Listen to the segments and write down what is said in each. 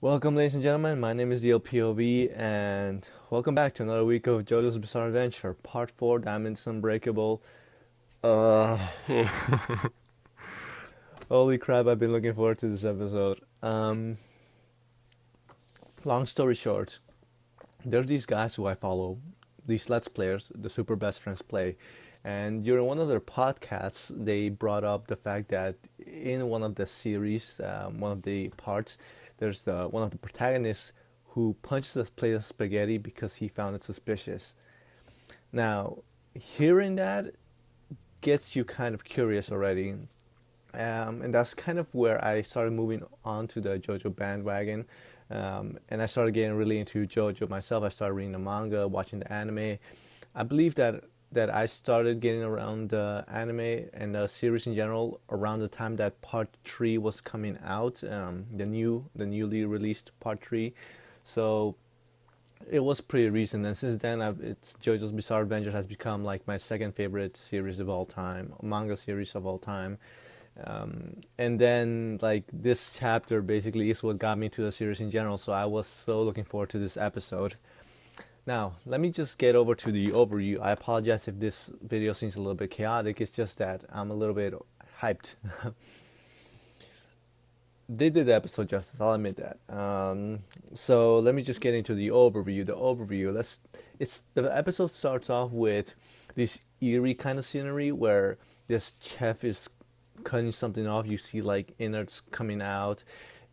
Welcome, ladies and gentlemen. My name is the LPOV, and welcome back to another week of Jojo's Bizarre Adventure, Part 4, Diamonds Unbreakable. Uh, Holy crap, I've been looking forward to this episode. Long story short, there are these guys who I follow, these Let's Players, the Super Best Friends Play, and during one of their podcasts, they brought up the fact that in one of the series, one of the parts, there's one of the protagonists who punches a plate of spaghetti because he found it suspicious. Now, hearing that gets you kind of curious already, and that's kind of where I started moving on to the JoJo bandwagon. And I started getting really into JoJo myself. I started reading the manga, watching the anime. I believe that I started getting around the anime and the series in general around the time that Part 3 was coming out, the newly released Part 3. So it was pretty recent, and since then, it's JoJo's Bizarre Adventure has become like my second favorite series of all time, manga series of all time. And then like this chapter basically is what got me to the series in general. So I was so looking forward to this episode. Now, let me just get over to the overview. I apologize if this video seems a little bit chaotic. It's just that I'm a little bit hyped. They did the episode justice, I'll admit that. So let me just get into the overview. The episode starts off with this eerie kind of scenery where this chef is cutting something off. You see like innards coming out,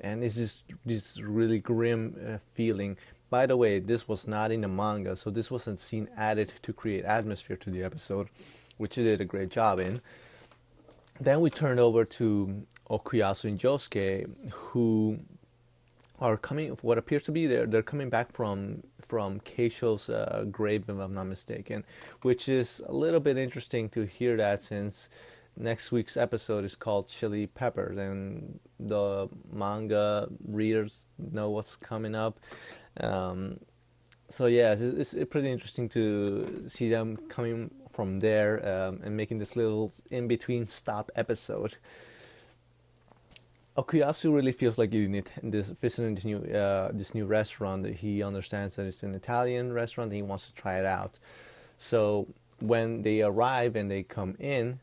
and it's just this really grim feeling. By the way, this was not in the manga, so this wasn't scene added to create atmosphere to the episode, which it did a great job in. Then we turned over to Okuyasu and Josuke, who are coming. What appears to be they're coming back from Keisho's grave, if I'm not mistaken, which is a little bit interesting to hear that since next week's episode is called Chili Peppers, and the manga readers know what's coming up. So yeah, it's pretty interesting to see them coming from there and making this little in-between stop episode. Okuyasu really feels like eating it. Visiting this new restaurant, that he understands that it's an Italian restaurant and he wants to try it out. So when they arrive and they come in,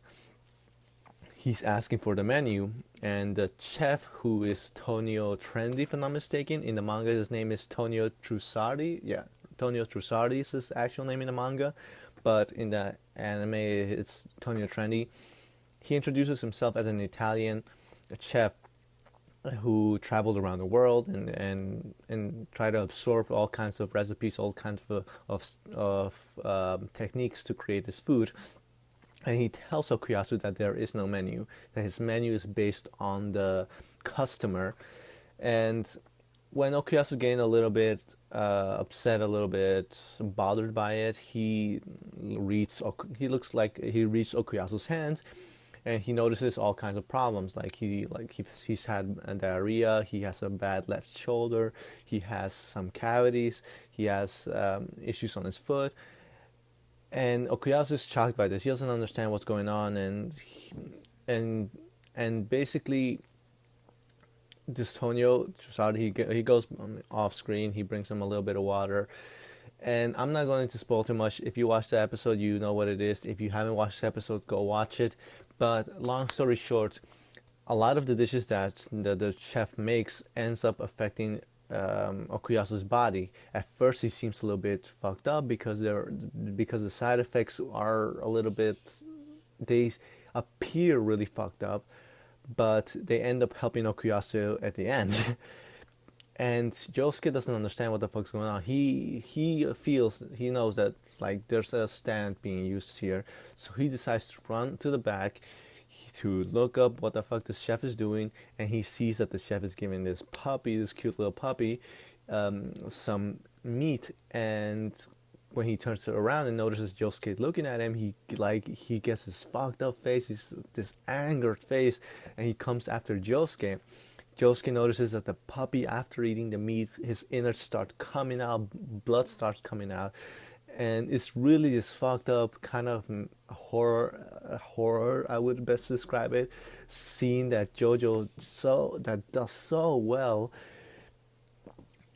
he's asking for the menu, and the chef, who is Tonio Trendy, if I'm not mistaken, in the manga his name is Tonio Trussardi. Yeah, Tonio Trussardi is his actual name in the manga, but in the anime it's Tonio Trendy. He introduces himself as an Italian chef who traveled around the world and tried to absorb all kinds of recipes, all kinds of techniques to create this food. And he tells Okuyasu that there is no menu, that his menu is based on the customer. And when Okuyasu getting a little bit upset, a little bit bothered by it, he looks like he reads Okuyasu's hands, and he notices all kinds of problems. He's had diarrhea, he has a bad left shoulder, he has some cavities, he has issues on his foot. And Okuyasu is shocked by this. He doesn't understand what's going on, and basically, this Tonio Trussardi, he goes off screen. He brings him a little bit of water, and I'm not going to spoil too much. If you watch the episode, you know what it is. If you haven't watched the episode, go watch it. But long story short, a lot of the dishes that the chef makes ends up affecting Okuyasu's body. At first, he seems a little bit fucked up because the side effects are a little bit, they appear really fucked up, but they end up helping Okuyasu at the end. And Josuke doesn't understand what the fuck's going on. He knows that like there's a stand being used here, so he decides to run to the back to look up what the fuck this chef is doing, and he sees that the chef is giving this cute little puppy, some meat. And when he turns it around and notices Josuke looking at him, he gets this fucked up face, this angered face, and he comes after Josuke. Josuke notices that the puppy, after eating the meat, his innards start coming out, blood starts coming out, and it's really this fucked up kind of horror, I would best describe it, scene that Jojo that does so well.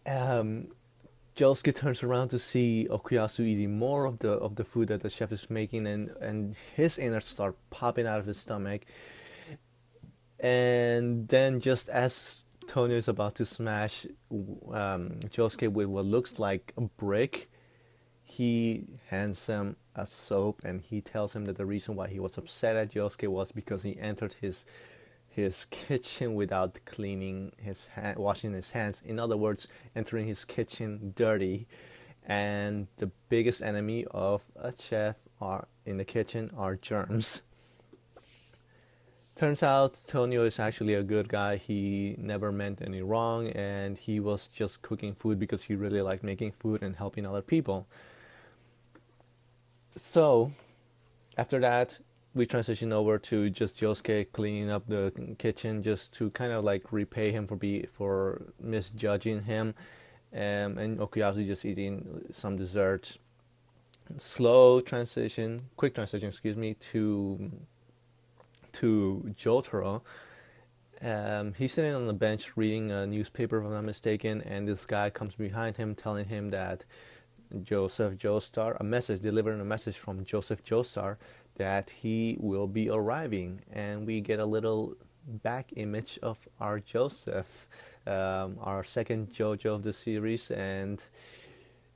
Um, Josuke turns around to see Okuyasu eating more of the food that the chef is making, and his innards start popping out of his stomach. And then, just as Tonio is about to smash Josuke with what looks like a brick, he hands him a soap, and he tells him that the reason why he was upset at Josuke was because he entered his kitchen without cleaning washing his hands. In other words, entering his kitchen dirty. And the biggest enemy of a chef are in the kitchen are germs. Turns out Tonio is actually a good guy. He never meant any wrong, and he was just cooking food because he really liked making food and helping other people. So, after that, we transition over to just Josuke cleaning up the kitchen, just to kind of like repay him for misjudging him, and Okuyasu just eating some dessert. Quick transition, excuse me, to Jotaro. He's sitting on the bench reading a newspaper, if I'm not mistaken, and this guy comes behind him telling him that Joseph Joestar, delivering a message from Joseph Joestar that he will be arriving, and we get a little back image of our Joseph, our second Jojo of the series, and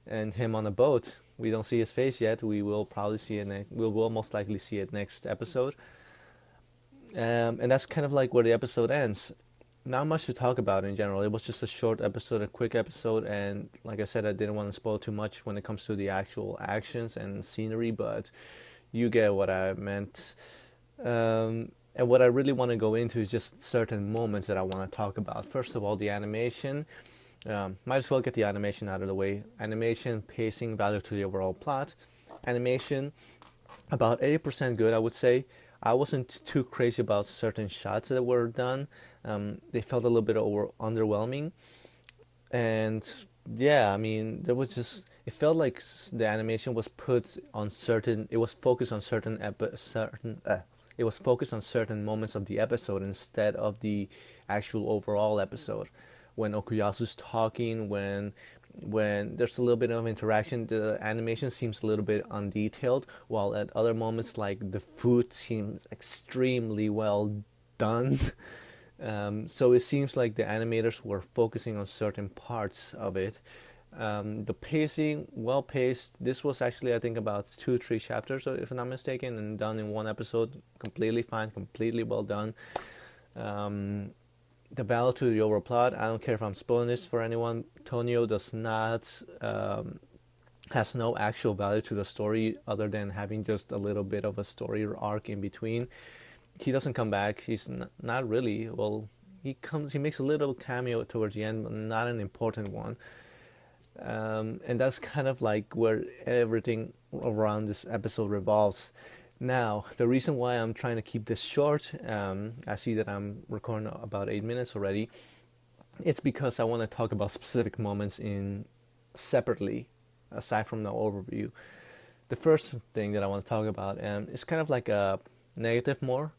him on a boat. We don't see his face yet. We will probably see it. We will most likely see it next episode. And that's kind of like where the episode ends. Not much to talk about in general. It was just a short episode, a quick episode, and like I said, I didn't want to spoil too much when it comes to the actual actions and scenery, but you get what I meant. And what I really want to go into is just certain moments that I want to talk about. First of all, the animation. Might as well get the animation out of the way. Animation, pacing, value to the overall plot. Animation, about 80% good, I would say. I wasn't too crazy about certain shots that were done. They felt a little bit underwhelming. And yeah, I mean, it felt like the animation was it was focused on it was focused on certain moments of the episode instead of the actual overall episode. When Okuyasu's talking, when there's a little bit of interaction, the animation seems a little bit undetailed, while at other moments, like the food seems extremely well done. So it seems like the animators were focusing on certain parts of it. The pacing, well paced. This was actually, I think, about 2-3 chapters, if I'm not mistaken, and done in one episode. Completely fine, completely well done. The value to the overall plot. I don't care if I'm spoiling this for anyone. Tonio does not has no actual value to the story other than having just a little bit of a story arc in between. He doesn't come back. He's not really. Well, he makes a little cameo towards the end, but not an important one. And that's kind of like where everything around this episode revolves. Now, the reason why I'm trying to keep this short, I see that I'm recording about 8 minutes already. It's because I want to talk about specific moments separately, aside from the overview. The first thing that I want to talk about is kind of like a negative more,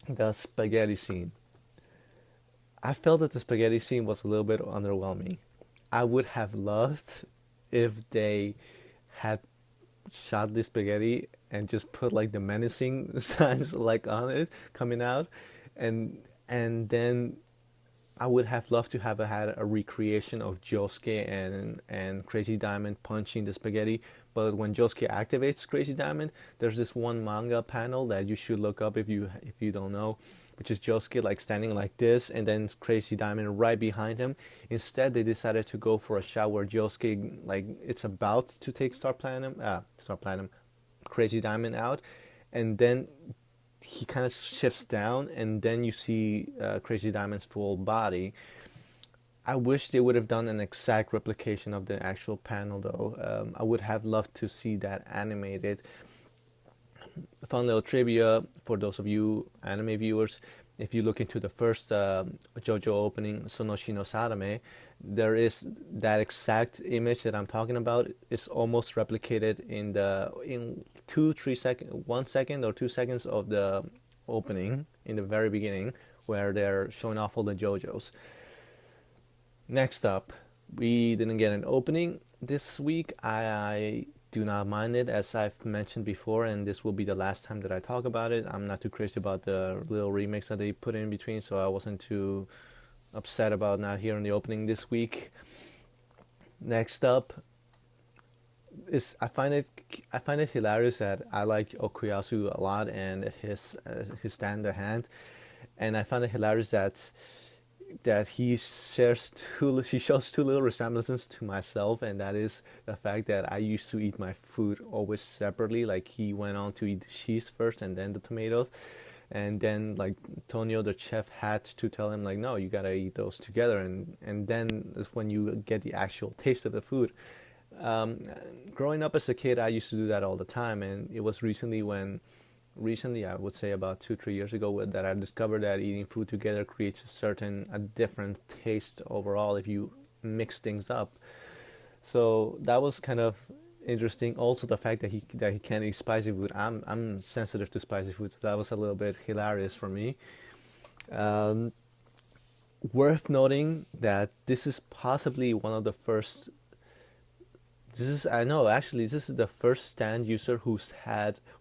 the spaghetti scene. I felt that the spaghetti scene was a little bit underwhelming. I would have loved if they had shot the spaghetti and just put like the menacing signs like on it coming out, and then I would have loved to have had a recreation of Josuke and Crazy Diamond punching the spaghetti. But when Josuke activates Crazy Diamond, there's this one manga panel that you should look up if you don't know, which is Josuke like standing like this, and then Crazy Diamond right behind him. Instead, they decided to go for a shot where Josuke like it's about to take Star Platinum, Crazy Diamond out, and then he kind of shifts down, and then you see Crazy Diamond's full body. I wish they would have done an exact replication of the actual panel, though. I would have loved to see that animated. Fun little trivia for those of you anime viewers. If you look into the first JoJo opening, Sonoshi no Sarame, there is that exact image that I'm talking about is almost replicated in 1 second or 2 seconds of the opening in the very beginning, where they're showing off all the JoJos. Next up, We didn't get an opening this week. I do not mind it, as I've mentioned before, and this will be the last time that I talk about it. I'm not too crazy about the little remix that they put in between, so I wasn't too upset about not hearing the opening this week. Next up is I find it hilarious that I like Okuyasu a lot and his stand the hand, and I find it hilarious that she shows too little resemblance to myself, and that is the fact that I used to eat my food always separately. Like, he went on to eat the cheese first and then the tomatoes, and then like Tonio the chef had to tell him like, no, you gotta eat those together, and then is when you get the actual taste of the food. um, Growing up as a kid, I used to do that all the time, and it was recently, I would say about 2 3 years ago, that I discovered that eating food together creates a different taste overall if you mix things up. So that was kind of interesting. Also, the fact that he can't eat spicy food. I'm sensitive to spicy food, so that was a little bit hilarious for me. Um, Worth noting that this is possibly one of the first. This is I know actually this is the first stand user who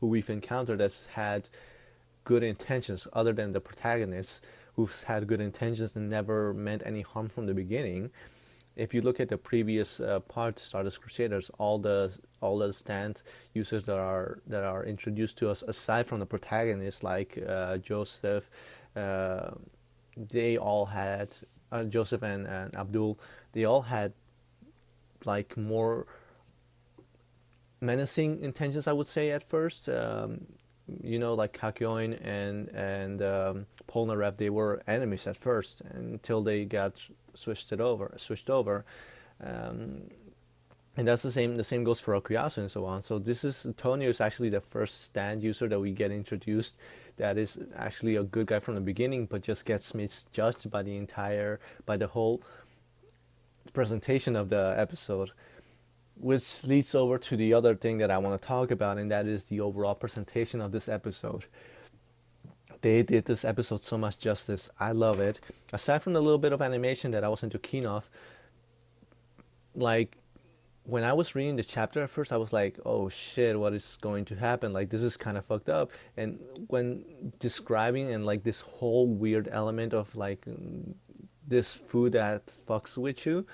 we've encountered that's had good intentions, other than the protagonists who's had good intentions and never meant any harm from the beginning. If you look at the previous parts, Stardust Crusaders, all the stand users that are introduced to us, aside from the protagonists like Joseph, uh, they all had Joseph and Abdul. They all had like more menacing intentions, I would say, at first. Like Kakyoin and Polnareff, they were enemies at first until they got switched over. Um, and that's the same goes for Okuyasu and so on. So Tonio is actually the first stand user that we get introduced that is actually a good guy from the beginning, but just gets misjudged by the whole presentation of the episode. Which leads over to the other thing that I want to talk about, and that is the overall presentation of this episode. They did this episode so much justice. I love it. Aside from the little bit of animation that I wasn't too keen of, like, when I was reading the chapter at first, I was like, oh shit, what is going to happen? Like, this is kind of fucked up. And when describing and like this whole weird element of like this food that fucks with you,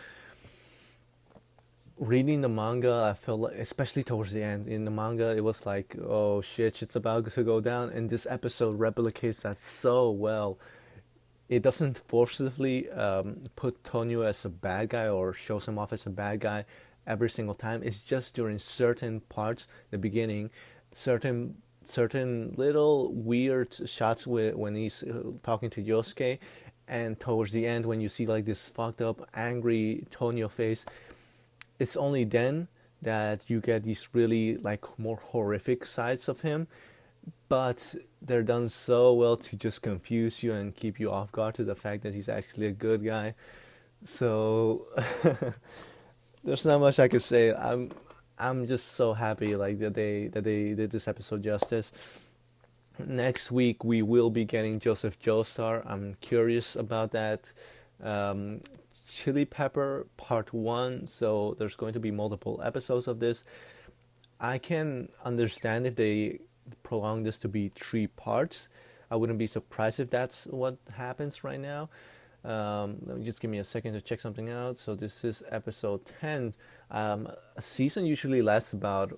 reading the manga, I felt like, especially towards the end in the manga, it was like, oh shit, shit's about to go down, and this episode replicates that so well. It doesn't forcibly put Tonio as a bad guy or shows him off as a bad guy every single time. It's just during certain parts, the beginning, certain little weird shots when he's talking to Yosuke, and towards the end when you see like this fucked up, angry Tonio face. It's only then that you get these really like more horrific sides of him, but they're done so well to just confuse you and keep you off guard to the fact that he's actually a good guy. So there's not much I could say. I'm just so happy like that they did this episode justice. Next week we will be getting Joseph Joestar. I'm curious about that. Chili Pepper Part 1, so there's going to be multiple episodes of this. I can understand if they prolong this to be 3 parts. I wouldn't be surprised if that's what happens right now. Let me just give me a second to check something out. So this is episode 10. A season usually lasts about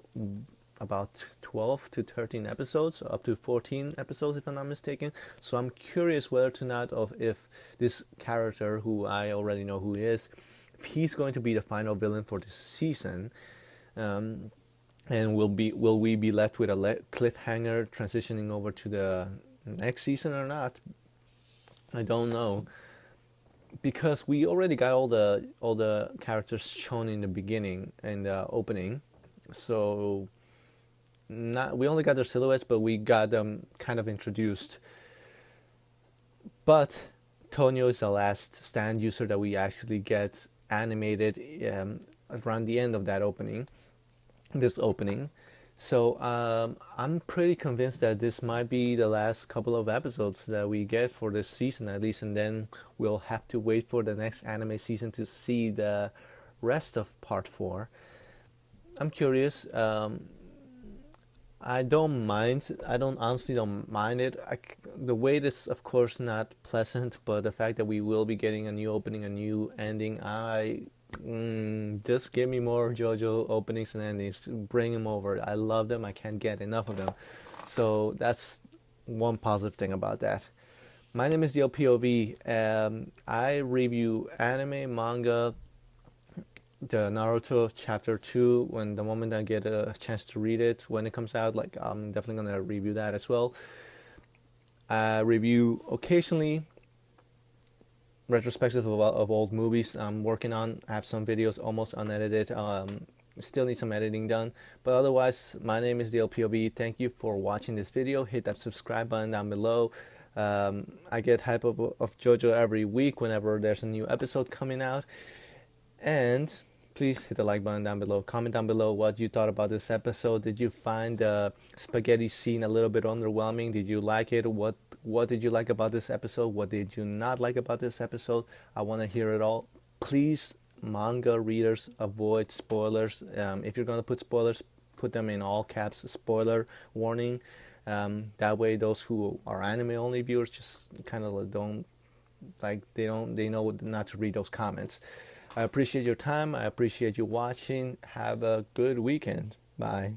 12 to 13 episodes, up to 14 episodes if I'm not mistaken. So I'm curious whether or not if this character, who I already know who he is, if he's going to be the final villain for this season. And will we be left with a cliffhanger transitioning over to the next season or not? I don't know, because we already got all the characters shown in the beginning and the opening. So we only got their silhouettes, but we got them kind of introduced. But Tonio is the last stand user that we actually get animated around the end of that opening. This opening. So I'm pretty convinced that this might be the last couple of episodes that we get for this season, at least, and then we'll have to wait for the next anime season to see the rest of part four. I'm curious. I don't mind. I don't honestly don't mind it. The wait is of course not pleasant, but the fact that we will be getting a new opening, a new ending, just give me more JoJo openings and endings. Bring them over. I love them. I can't get enough of them. So that's one positive thing about that. My name is DLPOV. I review anime, manga, the Naruto chapter 2 when the moment I get a chance to read it when it comes out. Like, I'm definitely gonna review that as well. I review occasionally retrospective of old movies I'm working on. I have some videos almost unedited. Still need some editing done, but otherwise, my name is DLPOB. Thank you for watching this video. Hit that subscribe button down below. I get hype of JoJo every week whenever there's a new episode coming out. And please hit the like button down below. Comment down below what you thought about this episode. Did you find the spaghetti scene a little bit underwhelming? Did you like it? What did you like about this episode? What did you not like about this episode? I want to hear it all. Please, manga readers, avoid spoilers. If you're going to put spoilers, put them in all caps, spoiler warning. That way those who are anime only viewers just kind of don't, like, they know not to read those comments. I appreciate your time. I appreciate you watching. Have a good weekend. Bye.